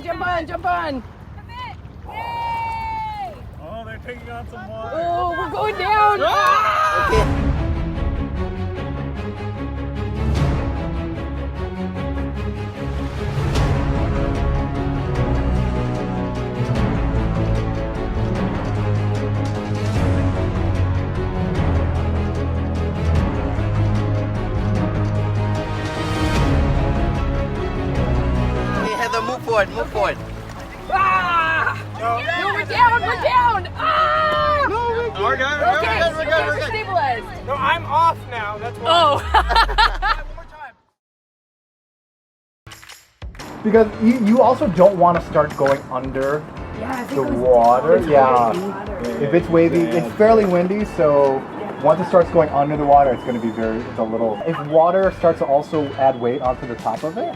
jump on. Oh, they're taking on some water. Oh, we're going down. Okay. Move forward. Ah! No, we're down. Ah! No, we're good. We're stabilized. No, I'm off now. That's why. Oh. One more time. Because you also don't want to start going under the water. Yeah. If it's wavy, it's fairly windy, so once it starts going under the water, it's going to be it's a little. If water starts to also add weight onto the top of it,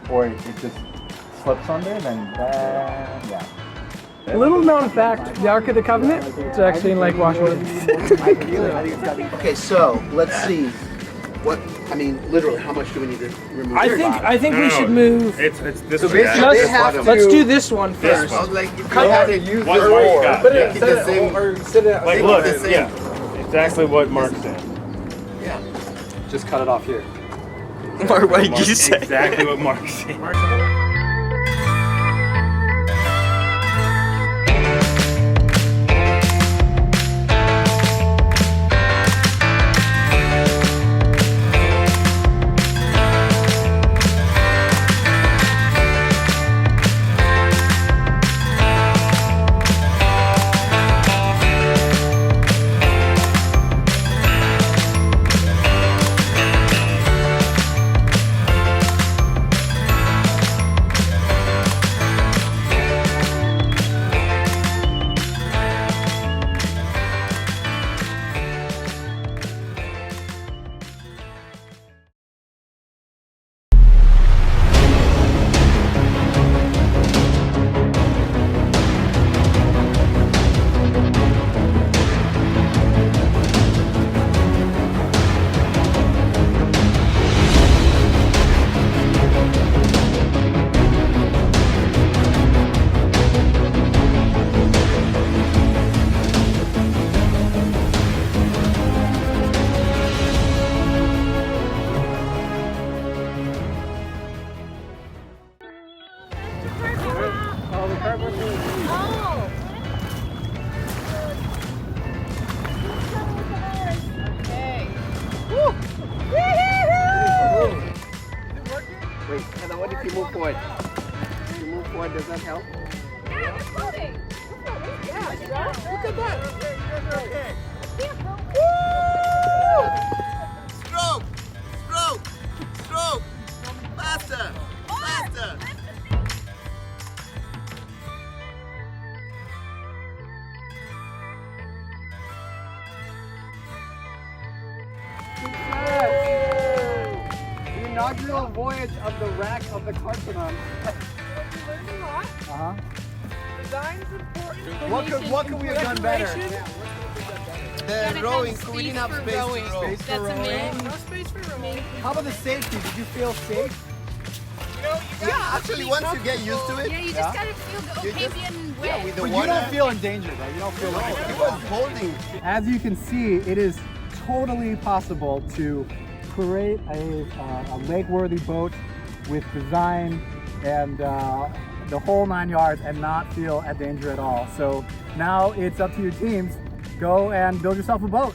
or it just slips under, then yeah. Little known fact, the Ark of the Covenant, it's actually in Lake Washington. Okay, so let's see. Literally, how much do we need to remove? I think we should move. It's this So one. basically, they have to. Let's do this one This first. one. Like, you have to use What this Mark more. got, But yeah. it's the same. Like, look, the same. yeah, exactly what Mark said. Yeah. Just cut it off here. Mark, what did you say? Exactly what Mark said. Wait, Heather, what if you move forward? If you move forward, does that help? Yeah, it's floating. Yeah, look at that. Stroke! Faster! The inaugural voyage of the wreck of the Carton. Learned a lot. Design's important. What could we have done better? The rowing, we didn't have space to row. That's amazing. No space for rowing. How about the safety? Did you feel safe? Yeah, actually, once you get used to it, Yeah, you just gotta feel the Octavian way. yeah, with the But you water, don't feel in danger though. You don't feel like it was holding. As you can see, it is totally possible to create a lake-worthy boat with design and the whole 9 yards and not feel at danger at all. So now it's up to your teams. Go and build yourself a boat.